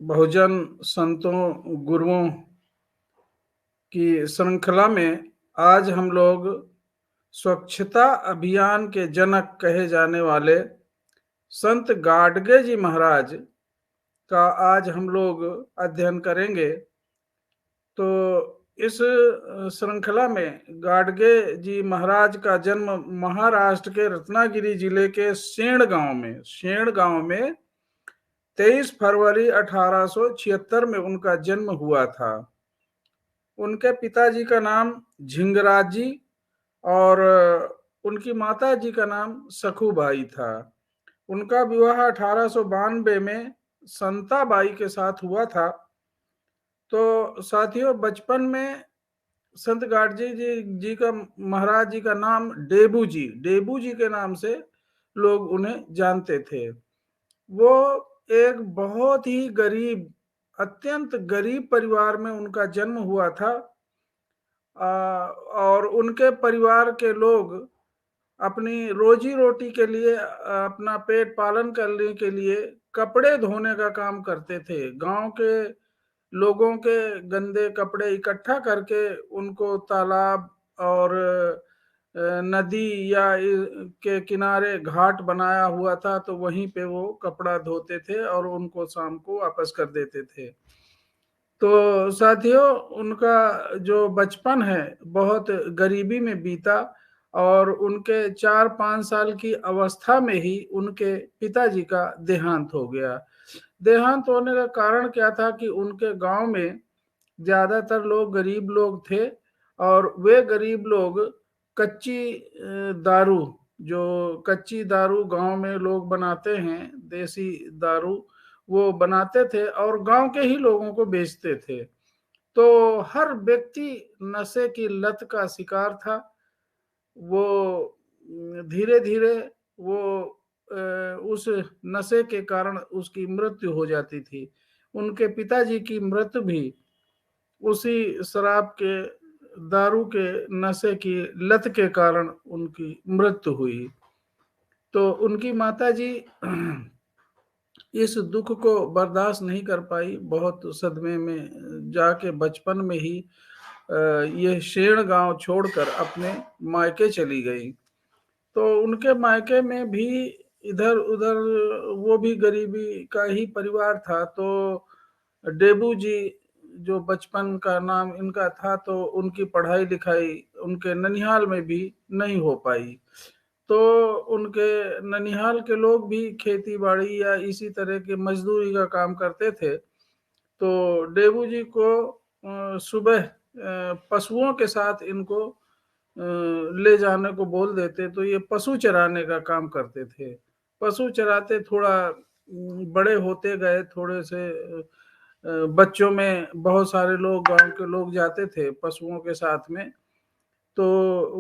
बहुजन संतों गुरुओं की श्रृंखला में आज हम लोग स्वच्छता अभियान के जनक कहे जाने वाले संत गाडगे जी महाराज का आज हम लोग अध्ययन करेंगे। तो इस श्रृंखला में गाडगे जी महाराज का जन्म महाराष्ट्र के रत्नागिरी जिले के शेण गांव में 23 फरवरी 1876 में उनका जन्म हुआ था। उनके पिताजी का नाम झिंगराज जी और उनकी माता जी का नाम सखूबाई था। उनका विवाह 1892 में संताबाई के साथ हुआ था। तो साथियों, बचपन में संत गाडगे जी का महाराज जी का नाम डेबू जी के नाम से लोग उन्हें जानते थे। वो एक बहुत ही गरीब, अत्यंत गरीब परिवार में उनका जन्म हुआ था। और उनके परिवार के लोग अपनी रोजी रोटी के लिए, अपना पेट पालन करने के लिए कपड़े धोने का काम करते थे। गांव के लोगों के गंदे कपड़े इकट्ठा करके उनको तालाब और नदी या के किनारे घाट बनाया हुआ था, तो वहीं पे वो कपड़ा धोते थे और उनको शाम को वापस कर देते थे। तो साथियों, उनका जो बचपन है बहुत गरीबी में बीता और उनके 4-5 साल की अवस्था में ही उनके पिताजी का देहांत हो गया। देहांत होने का कारण क्या था कि उनके गांव में ज्यादातर लोग गरीब लोग थे और वे गरीब लोग कच्ची दारू, जो कच्ची दारू गांव में लोग बनाते हैं, देसी दारू, वो बनाते थे और गांव के ही लोगों को बेचते थे। तो हर व्यक्ति नशे की लत का शिकार था। वो धीरे धीरे वो उस नशे के कारण उसकी मृत्यु हो जाती थी। उनके पिताजी की मृत्यु भी उसी शराब के, दारू के नशे की लत के कारण उनकी मृत्यु हुई। तो उनकी माताजी इस दुख को बर्दाश्त नहीं कर पाई, बहुत सदमे में जाके बचपन में ही ये शेण गांव छोड़कर अपने मायके चली गई। तो उनके मायके में भी इधर उधर वो भी गरीबी का ही परिवार था। तो डेबू जी, जो बचपन का नाम इनका था, तो उनकी पढ़ाई लिखाई उनके ननिहाल में भी नहीं हो पाई। तो उनके ननिहाल के लोग भी खेती बाड़ी या इसी तरह के मजदूरी का काम करते थे। तो डेबू जी को सुबह पशुओं के साथ इनको ले जाने को बोल देते, तो ये पशु चराने का काम करते थे। पशु चराते, थोड़ा बड़े होते गए, थोड़े से बच्चों में बहुत सारे लोग, गांव के लोग जाते थे पशुओं के साथ में। तो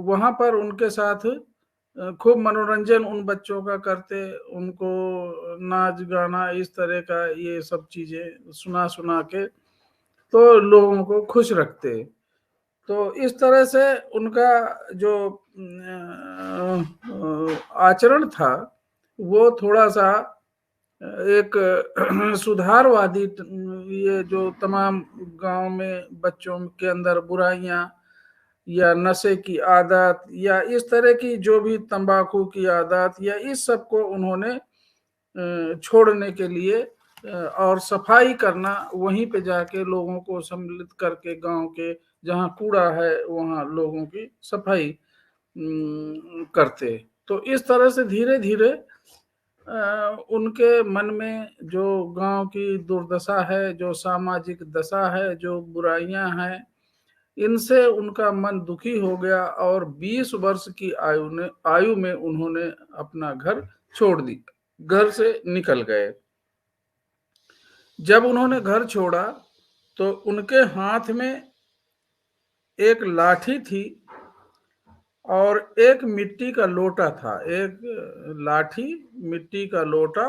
वहां पर उनके साथ खूब मनोरंजन उन बच्चों का करते, उनको नाच गाना इस तरह का ये सब चीजें सुना सुना के तो लोगों को खुश रखते। तो इस तरह से उनका जो आचरण था वो थोड़ा सा एक सुधारवादी, ये जो तमाम गांव में बच्चों के अंदर बुराइयां या नशे की आदत या इस तरह की जो भी तंबाकू की आदत या इस सब को उन्होंने छोड़ने के लिए और सफाई करना, वहीं पे जाके लोगों को सम्मिलित करके गांव के जहां कूड़ा है वहां लोगों की सफाई करते। तो इस तरह से धीरे धीरे उनके मन में जो गांव की दुर्दशा है, जो सामाजिक दशा है, जो बुराइयां हैं, इनसे उनका मन दुखी हो गया और 20 वर्ष की आयु में उन्होंने अपना घर छोड़ दी, घर से निकल गए। जब उन्होंने घर छोड़ा तो उनके हाथ में एक लाठी थी और एक मिट्टी का लोटा था। एक लाठी, मिट्टी का लोटा,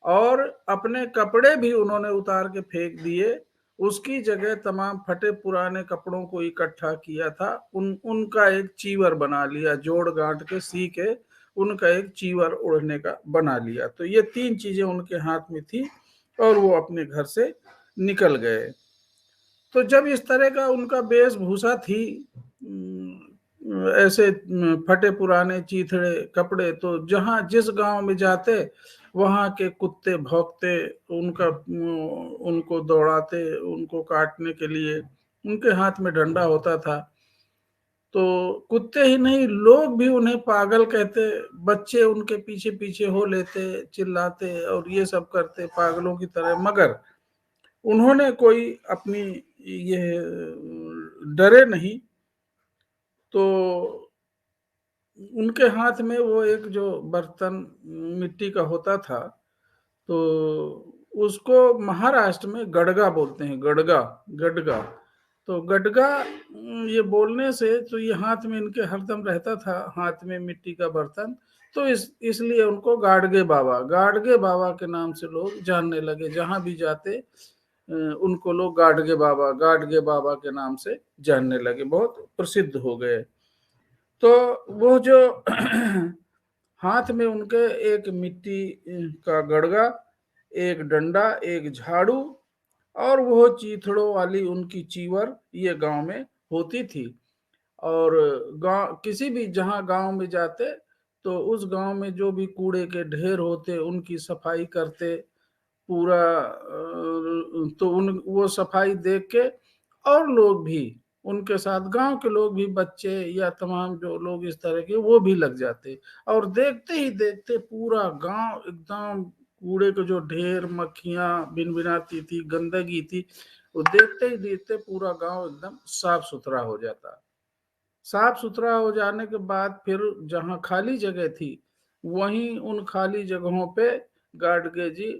और अपने कपड़े भी उन्होंने उतार के फेंक दिए। उसकी जगह तमाम फटे पुराने कपड़ों को इकट्ठा किया था, उनका एक चीवर बना लिया, जोड़ गांठ के सी के उनका एक चीवर ओढ़ने का बना लिया। तो ये 3 चीजें उनके हाथ में थी और वो अपने घर से निकल गए। तो जब इस तरह का उनका वेशभूषा थी, ऐसे फटे पुराने चीथड़े कपड़े, तो जहाँ जिस गांव में जाते वहां के कुत्ते भौंकते, उनको दौड़ाते, उनको काटने के लिए उनके हाथ में डंडा होता था। तो कुत्ते ही नहीं, लोग भी उन्हें पागल कहते, बच्चे उनके पीछे पीछे हो लेते, चिल्लाते और ये सब करते पागलों की तरह, मगर उन्होंने कोई अपनी ये डरे नहीं। तो उनके हाथ में वो एक जो बर्तन मिट्टी का होता था, तो उसको महाराष्ट्र में गड़गा बोलते हैं, गड़गा, गडगा। तो गडगा ये बोलने से तो ये हाथ में इनके हरदम रहता था, हाथ में मिट्टी का बर्तन, तो इसलिए उनको गाडगे बाबा के नाम से लोग जानने लगे। जहां भी जाते उनको लोग गाडगे बाबा के नाम से जानने लगे, बहुत प्रसिद्ध हो गए। तो वो जो हाथ में उनके एक मिट्टी का गड़गा, एक डंडा, एक झाड़ू और वो चीथड़ों वाली उनकी चीवर, ये गांव में होती थी। और गांव, किसी भी जहां गांव में जाते तो उस गांव में जो भी कूड़े के ढेर होते उनकी सफाई करते पूरा। तो उन वो सफाई देख के और लोग भी उनके साथ, गांव के लोग भी, बच्चे या तमाम जो लोग इस तरह के, वो भी लग जाते। और देखते ही देखते पूरा गांव एकदम कूड़े के जो ढेर, मक्खियां भिनभिनाती थी, गंदगी थी, वो देखते ही देखते पूरा गांव एकदम साफ सुथरा हो जाता। साफ सुथरा हो जाने के बाद फिर जहां खाली जगह थी, वहीं उन खाली जगहों पे गाडगे जी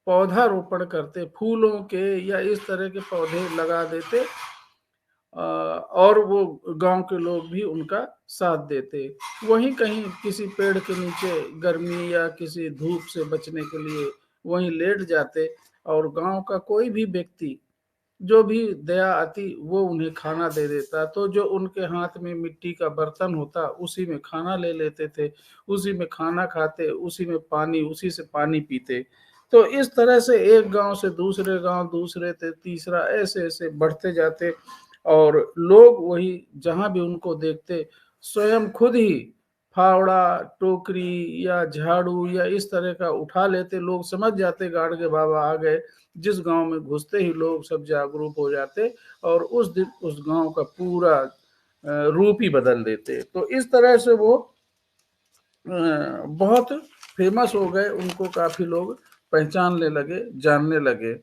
पौधारोपण करते, फूलों के या इस तरह के पौधे लगा देते। और वो गांव के लोग भी उनका साथ देते। वहीं कहीं किसी पेड़ के नीचे गर्मी या किसी धूप से बचने के लिए वहीं लेट जाते, और गांव का कोई भी व्यक्ति जो भी दया आती वो उन्हें खाना दे देता। तो जो उनके हाथ में मिट्टी का बर्तन होता उसी में खाना ले लेते थे, उसी में खाना खाते, उसी में पानी, उसी से पानी पीते। तो इस तरह से एक गांव से दूसरे गांव, दूसरे से तीसरा, ऐसे ऐसे बढ़ते जाते। और लोग वही जहां भी उनको देखते स्वयं खुद ही फावड़ा, टोकरी या झाड़ू या इस तरह का उठा लेते। लोग समझ जाते गाड़गे बाबा आ गए। जिस गांव में घुसते ही लोग सब जागरूक हो जाते और उस दिन उस गांव का पूरा रूप ही बदल देते। तो इस तरह से वो बहुत फेमस हो गए, उनको काफी लोग पहचानने लगे, जानने लगे।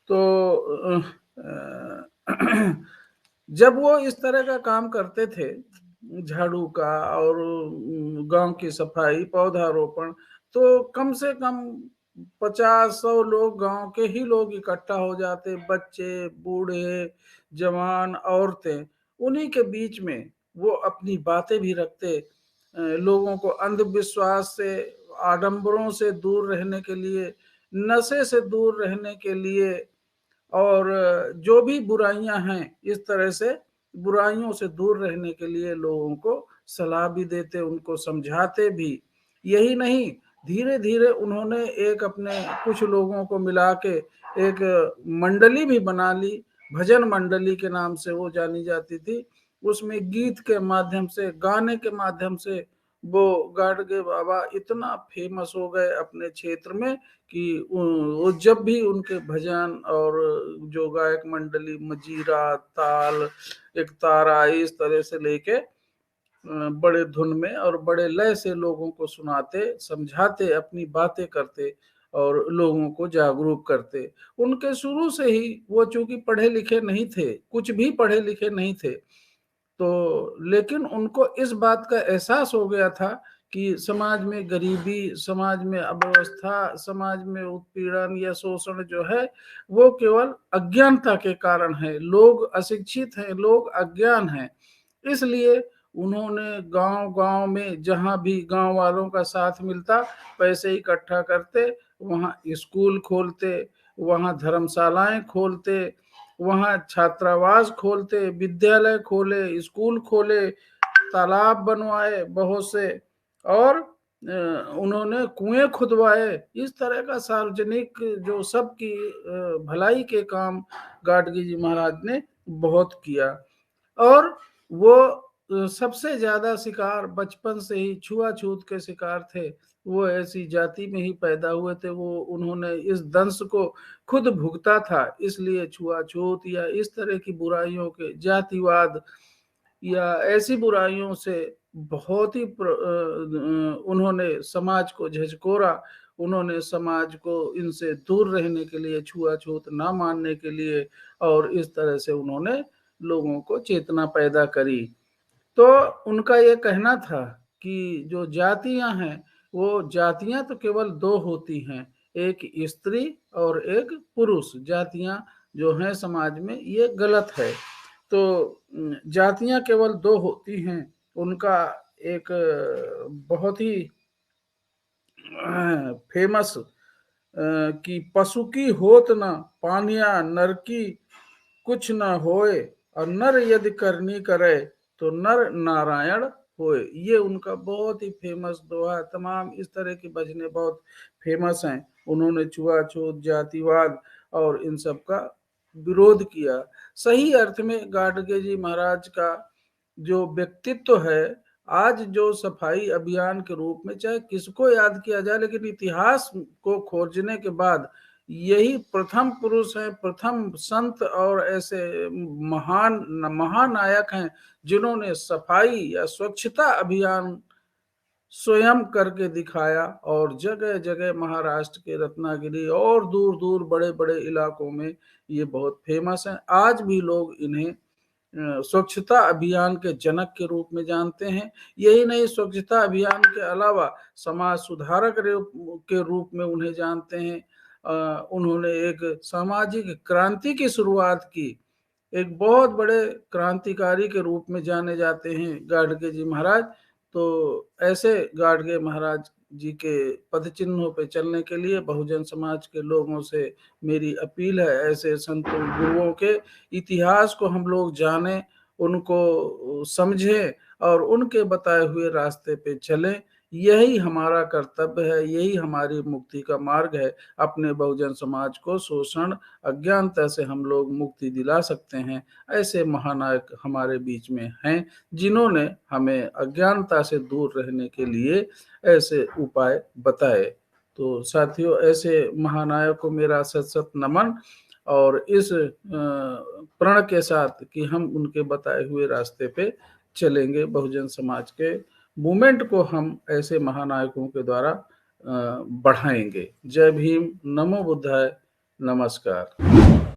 तो जब वो इस तरह का काम करते थे, झाड़ू का और गांव की सफाई, पौधारोपण, तो कम से कम 50-100 लोग, गांव के ही लोग इकट्ठा हो जाते, बच्चे, बूढ़े, जवान, औरतें। उन्हीं के बीच में वो अपनी बातें भी रखते, लोगों को अंधविश्वास से, आडंबरों से दूर रहने के लिए, नशे से दूर रहने के लिए, और जो भी बुराइयां हैं इस तरह से बुराइयों से दूर रहने के लिए लोगों को सलाह भी देते, उनको समझाते भी। यही नहीं, धीरे धीरे उन्होंने एक अपने कुछ लोगों को मिला के एक मंडली भी बना ली, भजन मंडली के नाम से वो जानी जाती थी। उसमें गीत के माध्यम से, गाने के माध्यम से वो गाडगे बाबा इतना फेमस हो गए अपने क्षेत्र में कि वो जब भी उनके भजन और जो गायक मंडली मजीरा, ताल, एक तारा, इस तरह से लेके बड़े धुन में और बड़े लय से लोगों को सुनाते, समझाते, अपनी बातें करते और लोगों को जागरूक करते। उनके शुरू से ही वो चूंकि पढ़े लिखे नहीं थे, कुछ भी पढ़े लिखे नहीं थे, तो लेकिन उनको इस बात का एहसास हो गया था कि समाज में गरीबी, समाज में अव्यवस्था, समाज में उत्पीड़न या शोषण जो है वो केवल अज्ञानता के कारण है। लोग अशिक्षित हैं, लोग अज्ञान हैं। इसलिए उन्होंने गांव-गांव में जहां भी गांव वालों का साथ मिलता, पैसे इकट्ठा करते, वहां स्कूल खोलते, वहां धर्मशालाएं खोलते, वहां छात्रावास खोलते, विद्यालय खोले, स्कूल खोले, तालाब बनवाए बहुत से, और उन्होंने कुएँ खुदवाए, इस तरह का सार्वजनिक जो सबकी भलाई के काम गाडगे जी महाराज ने बहुत किया। और वो सबसे ज़्यादा शिकार बचपन से ही छुआ-छूत के शिकार थे। वो ऐसी जाति में ही पैदा हुए थे, वो उन्होंने इस दंश को खुद भुगता था, इसलिए छुआ-छूत या इस तरह की बुराइयों के जातिवाद या ऐसी बुराइयों से बहुत ही उन्होंने समाज को झकझोरा, उन्होंने समाज को इनसे दूर रहने के लिए, छुआ-छूत ना मानने के लिए और इस तरह से उन्होंने लोगों को चेतना पैदा करी। तो उनका ये कहना था कि जो जातियाँ हैं, वो जातियाँ तो केवल 2 होती हैं, एक स्त्री और एक पुरुष। जातियाँ जो हैं समाज में ये गलत है। तो जातियाँ केवल 2 होती हैं। उनका एक बहुत ही फेमस कि पशु की होत न पानिया नर की कुछ न होए और नर यदि करनी करे तो नर नारायण होए। ये उनका बहुत ही फेमस दोहा है। तमाम इस तरह की भजनें बहुत फेमस हैं। उन्होंने छुआ-छूत, जातिवाद और इन सब का विरोध किया। सही अर्थ में गाडगे जी महाराज का जो व्यक्तित्व है, आज जो सफाई अभियान के रूप में चाहे किसको याद किया जाए, लेकिन इतिहास को खोजने के बाद यही प्रथम पुरुष हैं, प्रथम संत और ऐसे महानायक हैं, जिन्होंने सफाई या स्वच्छता अभियान स्वयं करके दिखाया और जगह-जगह महाराष्ट्र के रत्नागिरी और दूर-दूर बड़े-बड़े इलाकों में ये बहुत फेमस हैं। आज भी लोग इन्हें स्वच्छता अभियान के जनक के रूप में जानते हैं। यही नहीं, स्वच्छता अभियान के अलावा समाज सुधारक के रूप में उन्हें जानते हैं। उन्होंने एक सामाजिक क्रांति की शुरुआत की। एक बहुत बड़े क्रांतिकारी के रूप में जाने जाते हैं गाडगे जी महाराज। तो ऐसे गाडगे महाराज जी के पद चिन्हों पे चलने के लिए बहुजन समाज के लोगों से मेरी अपील है, ऐसे संतों गुरुओं के इतिहास को हम लोग जानें, उनको समझें और उनके बताए हुए रास्ते पे चलें। यही हमारा कर्तव्य है, यही हमारी मुक्ति का मार्ग है। अपने बहुजन समाज को शोषण, अज्ञानता से हम लोग मुक्ति दिला सकते हैं। ऐसे महानायक हमारे बीच में हैं, जिन्होंने हमें अज्ञानता से दूर रहने के लिए ऐसे उपाय बताए। तो साथियों, ऐसे महानायक को मेरा सत-सत नमन और इस प्रण के साथ कि हम उनके बताए हुए रास्ते पे चलेंगे, बहुजन समाज के मूवमेंट को हम ऐसे महानायकों के द्वारा बढ़ाएँगे। जय भीम, नमो बुद्धाय, नमस्कार।